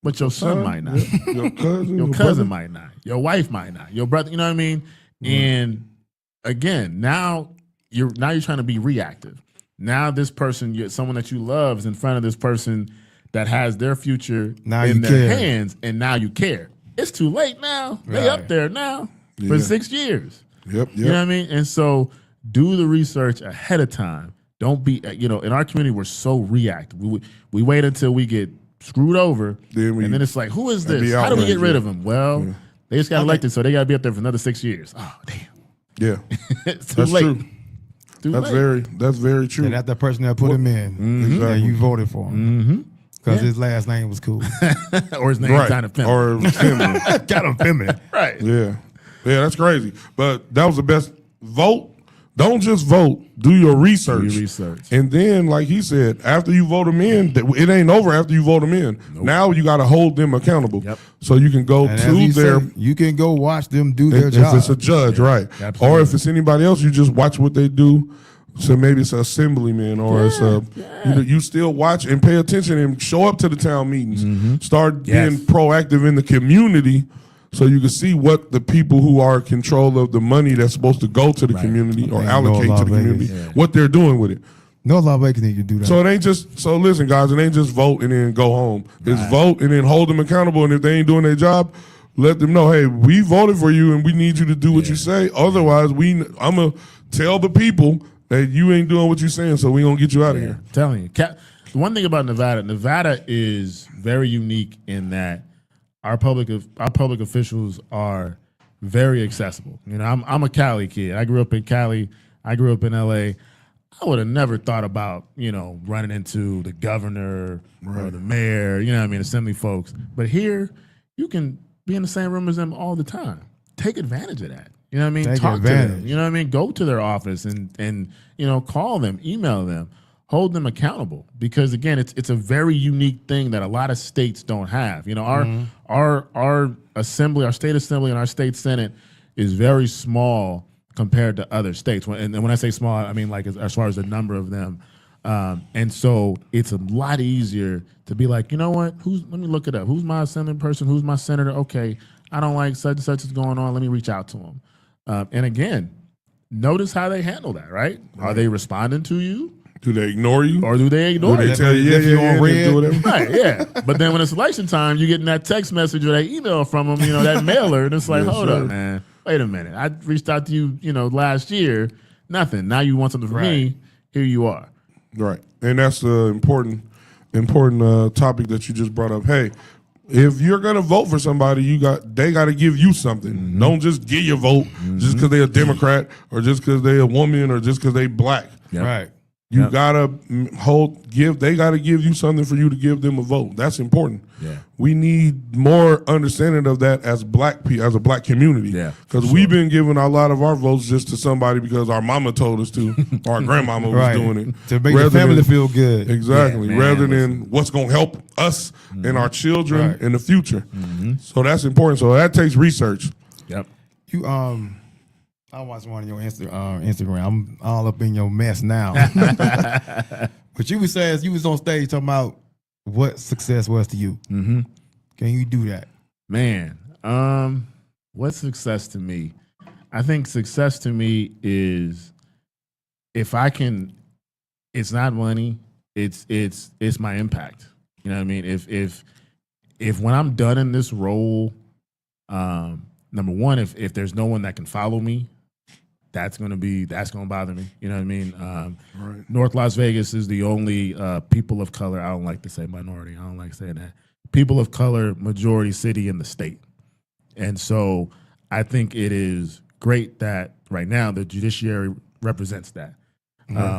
[SPEAKER 7] but your son might not.
[SPEAKER 6] Your cousin,
[SPEAKER 7] Your cousin might not. Your wife might not. Your brother, you know what I mean? And again, now you're trying to be reactive. Now this person, someone that you love, is in front of this person that has their future in their hands, and now you care. It's too late now. They up there now for 6 years.
[SPEAKER 6] Yep.
[SPEAKER 7] You know what I mean? And so do the research ahead of time. Don't be, in our community, we're so reactive. We wait until we get screwed over, and then it's like, who is this? How do we get rid of him? Well, they just got elected, so they got to be up there for another 6 years. Oh, damn.
[SPEAKER 6] Yeah.
[SPEAKER 7] It's too
[SPEAKER 6] That's
[SPEAKER 7] late.
[SPEAKER 6] true. That's very true.
[SPEAKER 8] And that's the person that put him in, and you voted for him. Because his last name was cool.
[SPEAKER 7] Or his name kind of feminine.
[SPEAKER 6] Or feminine.
[SPEAKER 8] Got him feminine.
[SPEAKER 7] Right.
[SPEAKER 6] Yeah, that's crazy. But that was the best. Vote. Don't just vote. Do your research. And then, like he said, after you vote them in, it ain't over after you vote them in. Nope. Now you got to hold them accountable. Yep. So you can go to their.
[SPEAKER 8] You can go watch them do their job.
[SPEAKER 6] If it's a judge, right?
[SPEAKER 7] Absolutely.
[SPEAKER 6] Or if it's anybody else, you just watch what they do. So maybe it's an assemblyman, or it's a you still watch and pay attention and show up to the town meetings. Start being proactive in the community, so you can see what the people who are in control of the money that's supposed to go to the community or allocate to the community, what they're doing with it.
[SPEAKER 8] No lawmakers need to do that.
[SPEAKER 6] So it ain't just listen, guys. It ain't just vote and then go home. It's vote and then hold them accountable. And if they ain't doing their job, let them know, hey, we voted for you and we need you to do what you say. Otherwise, I'm gonna tell the people that you ain't doing what you're saying, so we gonna get you out of here.
[SPEAKER 7] I'm telling you. The one thing about Nevada is very unique in that our public officials are very accessible. I'm a Cali kid. I grew up in Cali. I grew up in LA. I would have never thought about, running into the governor or the mayor, assembly folks. But here, you can be in the same room as them all the time. Take advantage of that. You know what I mean? Talk to them. You know what I mean? Go to their office and call them, email them, hold them accountable. Because again, it's a very unique thing that a lot of states don't have. Our assembly, our state assembly, and our state senate is very small compared to other states. And when I say small, I mean like as far as the number of them. And so it's a lot easier to be like, you know what? Let me look it up. Who's my assembly person? Who's my senator? Okay, I don't like such and such is going on. Let me reach out to them. And again, notice how they handle that, right? Are they responding to you?
[SPEAKER 6] Do they ignore you?
[SPEAKER 7] Or do they ignore
[SPEAKER 6] Do
[SPEAKER 7] you?
[SPEAKER 6] they tell you, yeah, do whatever?
[SPEAKER 7] Right, yeah. But then when it's election time, you getting that text message or that email from them, that mailer, and it's like,
[SPEAKER 6] Yes,
[SPEAKER 7] hold
[SPEAKER 6] sir.
[SPEAKER 7] up, man. Wait a minute. I reached out to you, last year. Nothing. Now you want something from me. Here you are.
[SPEAKER 6] Right. And that's the important topic that you just brought up. Hey, if you're gonna vote for somebody, they got to give you something.
[SPEAKER 7] Mm-hmm.
[SPEAKER 6] Don't just give your vote just because they're a Democrat or just because they're a woman or just because they black.
[SPEAKER 7] Yep.
[SPEAKER 8] Right.
[SPEAKER 6] You gotta they gotta give you something for you to give them a vote. That's important.
[SPEAKER 7] Yeah.
[SPEAKER 6] We need more understanding of that as as a black community.
[SPEAKER 7] Yeah,
[SPEAKER 6] Because we've been giving a lot of our votes just to somebody because our mama told us to, or our grandmama was doing it.
[SPEAKER 8] To make the family feel good.
[SPEAKER 6] Exactly.
[SPEAKER 7] Yeah, man,
[SPEAKER 6] rather than what's gonna help us and our children in the future. So that's important. So that takes research.
[SPEAKER 7] Yep.
[SPEAKER 8] You I watched one of your Instagram. I'm all up in your mess now. But you was saying you was on stage talking about what success was to you.
[SPEAKER 7] Mm-hmm.
[SPEAKER 8] Can you do that?
[SPEAKER 7] Man, what's success to me? I think success to me is if I can. It's not money. It's my impact. You know what I mean? If when I'm done in this role, number one, if there's no one that can follow me, that's gonna bother me. You know what I mean?
[SPEAKER 6] Right.
[SPEAKER 7] North Las Vegas is the only people of color. I don't like to say minority. I don't like saying that. People of color majority city in the state. And so I think it is great that right now the judiciary represents that.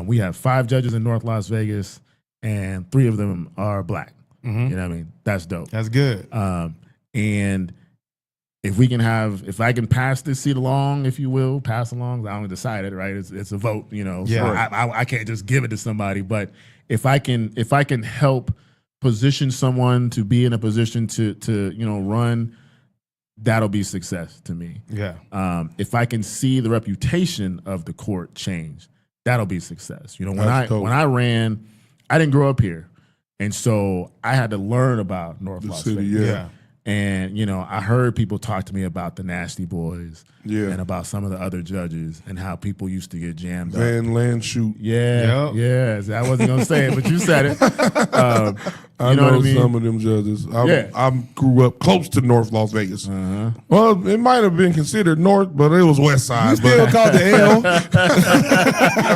[SPEAKER 7] We have 5 judges in North Las Vegas and 3 of them are black. You know what I mean? That's dope.
[SPEAKER 8] That's good.
[SPEAKER 7] And if I can pass this seat along, if you will, pass along, I don't decide it, right? It's a vote,
[SPEAKER 8] Yeah.
[SPEAKER 7] So I can't just give it to somebody. But if I can help position someone to be in a position to run, that'll be success to me.
[SPEAKER 8] Yeah.
[SPEAKER 7] If I can see the reputation of the court change, that'll be success. When
[SPEAKER 6] That's dope.
[SPEAKER 7] I ran, I didn't grow up here, and so I had to learn about North Las
[SPEAKER 6] city,
[SPEAKER 7] Vegas.
[SPEAKER 6] yeah.
[SPEAKER 7] And I heard people talk to me about the Nasty Boys,
[SPEAKER 6] Yeah.
[SPEAKER 7] and about some of the other judges and how people used to get jammed up.
[SPEAKER 6] Van Landshoot.
[SPEAKER 7] Yeah,
[SPEAKER 8] Yep.
[SPEAKER 7] yeah. I wasn't gonna say it, but you said it.
[SPEAKER 6] I know
[SPEAKER 7] what I mean?
[SPEAKER 6] some of them judges.
[SPEAKER 7] Yeah.
[SPEAKER 6] I grew up close to North Las Vegas. Well, it might have been considered North, but it was West Side.
[SPEAKER 8] You still called the L.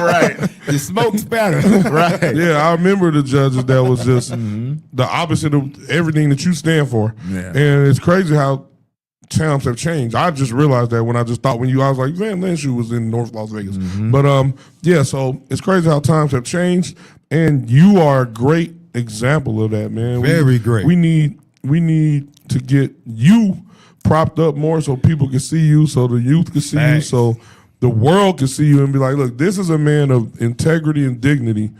[SPEAKER 7] Right,
[SPEAKER 8] The smoke's better.
[SPEAKER 7] right.
[SPEAKER 6] Yeah, I remember the judges that was just the opposite of everything that you stand for.
[SPEAKER 7] Yeah.
[SPEAKER 6] And it's crazy how times have changed. I just realized that when I was like, Van Landshoot was in North Las Vegas. But yeah, so it's crazy how times have changed, and you are a great example of that, man.
[SPEAKER 8] Very great.
[SPEAKER 6] We need to get you propped up more so people can see you, so the youth can see you,
[SPEAKER 8] Thanks.
[SPEAKER 6] so the world can see you and be like, look, this is a man of integrity and dignity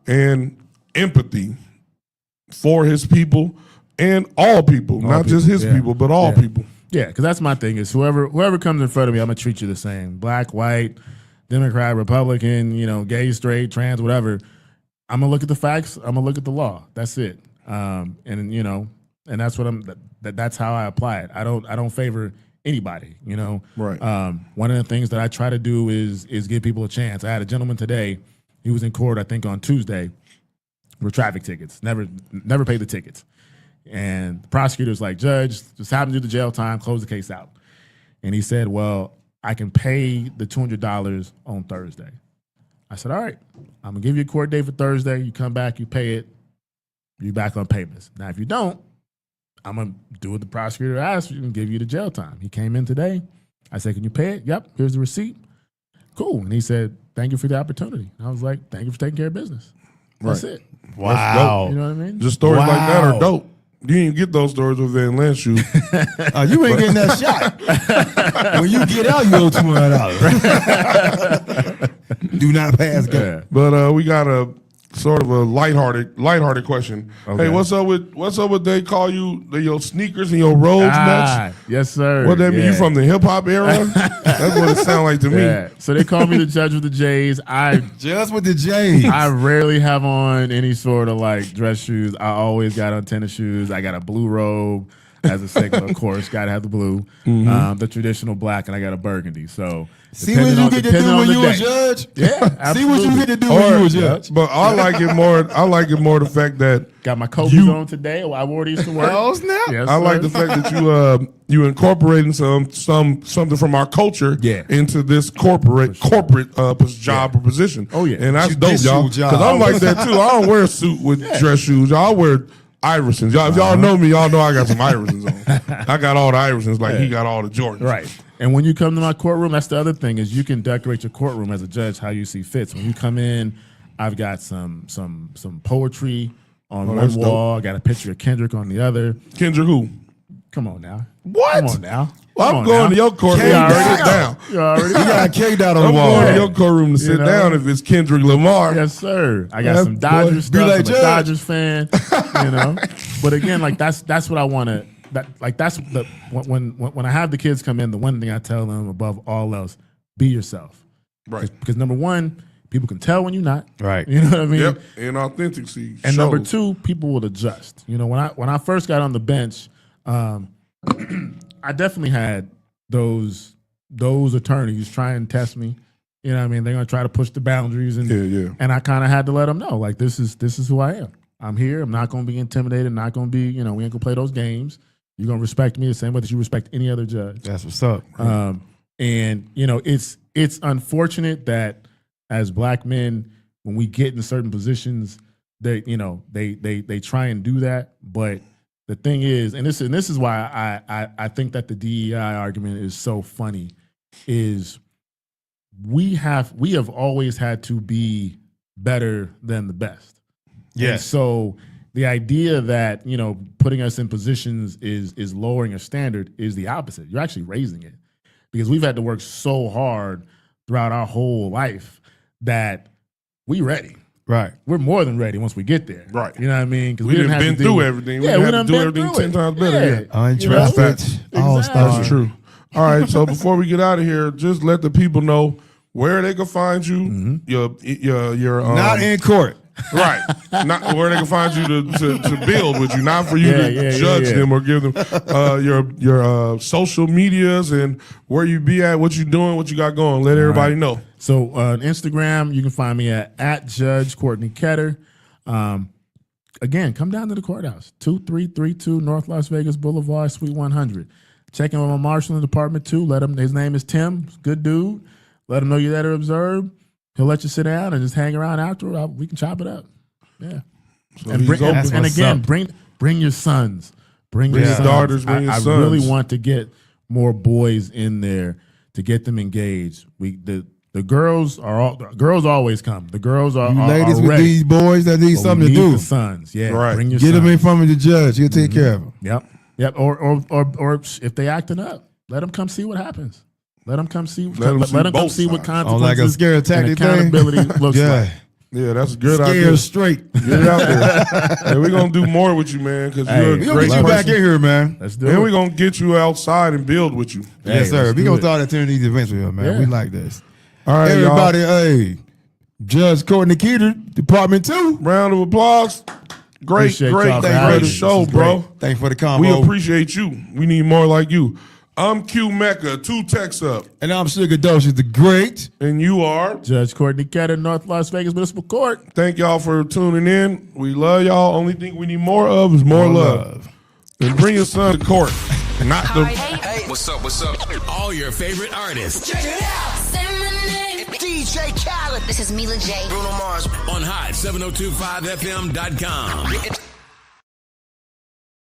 [SPEAKER 6] and empathy for his people and all people, not just his
[SPEAKER 7] yeah.
[SPEAKER 6] people, but all
[SPEAKER 7] Yeah.
[SPEAKER 6] people.
[SPEAKER 7] Yeah, because that's my thing is whoever comes in front of me, I'm gonna treat you the same. Black, white, Democrat, Republican, gay, straight, trans, whatever. I'm gonna look at the facts. I'm gonna look at the law. That's it. And that's what that's how I apply it. I don't favor anybody.
[SPEAKER 6] Right.
[SPEAKER 7] One of the things that I try to do is give people a chance. I had a gentleman today. He was in court, I think, on Tuesday for traffic tickets. Never paid the tickets. And the prosecutor's like, Judge, just have him do the jail time, close the case out. And he said, well, I can pay the $200 on Thursday. I said, all right, I'm going to give you a court date for Thursday. You come back, you pay it, you're back on payments. Now, if you don't, I'm going to do what the prosecutor asked you and give you the jail time. He came in today. I said, can you pay it? Yep, here's the receipt. Cool. And he said, thank you for the opportunity. And I was like, thank you for taking care of business. That's
[SPEAKER 6] Right.
[SPEAKER 7] it.
[SPEAKER 8] Wow.
[SPEAKER 7] You know what I mean?
[SPEAKER 6] Just stories like that
[SPEAKER 8] Wow.
[SPEAKER 6] are dope. You didn't get those stories with Van Landshoot.
[SPEAKER 8] You ain't getting that shot. When you get out, you owe $200. Do not pass go.
[SPEAKER 7] Yeah.
[SPEAKER 6] But we got a sort of a lighthearted question.
[SPEAKER 7] Okay.
[SPEAKER 6] Hey, what's up with they call you your sneakers and your robes nuts?
[SPEAKER 7] Yes, sir.
[SPEAKER 6] What that mean? You from the hip hop era? That's what it sound like to me.
[SPEAKER 7] Yeah. So they call me the judge with the J's.
[SPEAKER 8] Just with the J's.
[SPEAKER 7] I rarely have on any sort of like dress shoes. I always got on tennis shoes. I got a blue robe. as a signal. Of course, got to have the blue, the traditional black, and I got a burgundy. So
[SPEAKER 8] see what you get to do when you a judge.
[SPEAKER 7] Yeah, absolutely.
[SPEAKER 8] See what you get to do when you a judge.
[SPEAKER 6] But I like it more. I like it more the fact that
[SPEAKER 7] got my Kobe's on today. I wore these to work.
[SPEAKER 8] Oh snap!
[SPEAKER 7] Yes,
[SPEAKER 6] I like the fact that you incorporating something from our culture into this corporate job or position.
[SPEAKER 7] Oh yeah,
[SPEAKER 6] and that's dope, y'all. Because I'm like that too. I don't wear a suit with dress shoes. I wear Iversons. Y'all, if y'all know me, y'all know I got some Iversons on. I got all the Iversons, like he got all the Jordans.
[SPEAKER 7] Right. And when you come to my courtroom, that's the other thing is you can decorate your courtroom as a judge how you see fits. When you come in, I've got some poetry on one wall. I got a picture of Kendrick on the other.
[SPEAKER 6] Kendrick who?
[SPEAKER 7] Come on now.
[SPEAKER 6] What?
[SPEAKER 7] Come on now.
[SPEAKER 6] I'm going to your courtroom to sit down.
[SPEAKER 7] You already
[SPEAKER 8] got K Dot on
[SPEAKER 6] I'm
[SPEAKER 8] the wall.
[SPEAKER 6] going to your courtroom to sit down if it's Kendrick Lamar.
[SPEAKER 7] Yes, sir. I got some Dodgers stuff. I'm a Dodgers fan. But again, like that's what I want to. That's when I have the kids come in, the one thing I tell them above all else, be yourself.
[SPEAKER 6] Right.
[SPEAKER 7] Because number one, people can tell when you're not.
[SPEAKER 8] Right.
[SPEAKER 7] You know what I mean?
[SPEAKER 6] Yep. And authenticity.
[SPEAKER 7] And
[SPEAKER 6] shows.
[SPEAKER 7] number two, people will adjust. When I first got on the bench, I definitely had those attorneys try and test me. You know what I mean? They're gonna try to push the boundaries, and and I kind of had to let them know, like this is who I am. I'm here. I'm not gonna be intimidated. Not gonna be, we ain't gonna play those games. You're gonna respect me the same way that you respect any other judge.
[SPEAKER 8] That's what's up.
[SPEAKER 7] And it's unfortunate that as black men, when we get in certain positions, they try and do that, but the thing is, and this is why I think that the DEI argument is so funny, is we have always had to be better than the best.
[SPEAKER 8] Yes.
[SPEAKER 7] And so the idea that putting us in positions is lowering a standard is the opposite. You're actually raising it, because we've had to work so hard throughout our whole life that we ready.
[SPEAKER 8] Right.
[SPEAKER 7] We're more than ready once we get there.
[SPEAKER 6] Right.
[SPEAKER 7] You know what I mean? Because
[SPEAKER 6] we didn't been through everything.
[SPEAKER 7] Yeah,
[SPEAKER 6] we
[SPEAKER 7] done
[SPEAKER 6] had to do everything 10 times better.
[SPEAKER 8] Untrusted. All stars.
[SPEAKER 6] That's true. All right. So before we get out of here, just let the people know where they can find you. Your
[SPEAKER 8] not in court.
[SPEAKER 6] Right. Not where they can find you to build with you, not for you to judge them or give them your social medias and where you be at, what you doing, what you got going. Let everybody know.
[SPEAKER 7] So on Instagram, you can find me at Judge Courtney Ketter. Again, come down to the courthouse, 2332 North Las Vegas Boulevard, Suite 100. Check in with my marshal in the department too. Let him. His name is Tim. Good dude. Let him know you're there to observe. He'll let you sit down and just hang around after. We can chop it up. Yeah.
[SPEAKER 6] So
[SPEAKER 7] and bring your sons. Bring your sons.
[SPEAKER 6] Daughters. Bring your sons.
[SPEAKER 7] I really want to get more boys in there to get them engaged. The girls always come. The girls are
[SPEAKER 8] ladies with
[SPEAKER 7] ready.
[SPEAKER 8] These boys that need something to do.
[SPEAKER 7] The sons, yeah.
[SPEAKER 6] Right.
[SPEAKER 7] Bring your
[SPEAKER 8] Get
[SPEAKER 7] sons.
[SPEAKER 8] them in front of the judge. He'll take care of them.
[SPEAKER 7] Yep. Or if they acting up, let them come see what happens. Let them come see. Let them come see what consequences
[SPEAKER 8] like a scare tactic
[SPEAKER 7] and accountability looks like.
[SPEAKER 6] Yeah, that's a good
[SPEAKER 8] idea.
[SPEAKER 6] idea.
[SPEAKER 8] Straight.
[SPEAKER 6] Get it out there. And we're going to do more with you, man, because you're a
[SPEAKER 8] we're
[SPEAKER 6] great
[SPEAKER 8] going to get you
[SPEAKER 6] person.
[SPEAKER 8] back in here, man.
[SPEAKER 7] Let's do it.
[SPEAKER 6] And we're going to get you outside and build with you.
[SPEAKER 8] Yes, sir. We're going to start attending these events with him, man.
[SPEAKER 7] Yeah.
[SPEAKER 8] We like this.
[SPEAKER 6] All right,
[SPEAKER 8] everybody,
[SPEAKER 6] y'all.
[SPEAKER 8] Judge Courtney Ketter, Department 2.
[SPEAKER 6] Round of applause. Great
[SPEAKER 7] Appreciate y'all for
[SPEAKER 6] Thanks
[SPEAKER 7] having
[SPEAKER 6] for the
[SPEAKER 7] me.
[SPEAKER 6] show,
[SPEAKER 7] This is
[SPEAKER 6] bro.
[SPEAKER 8] Thanks for the convo.
[SPEAKER 6] We appreciate you. We need more like you. I'm Q-Mecca, 2 texts up.
[SPEAKER 8] And I'm Suge Docious the Great.
[SPEAKER 6] And you are?
[SPEAKER 7] Judge Courtney Ketter, North Las Vegas Municipal Court.
[SPEAKER 6] Thank y'all for tuning in. We love y'all. Only thing we need more of is more love. And bring your son to court. Not the...
[SPEAKER 1] Hey, what's up? All your favorite artists.
[SPEAKER 3] Check it out. Say my name. DJ Khaled. This is Mila J. Bruno Mars.
[SPEAKER 1] On Hot 7025fm.com.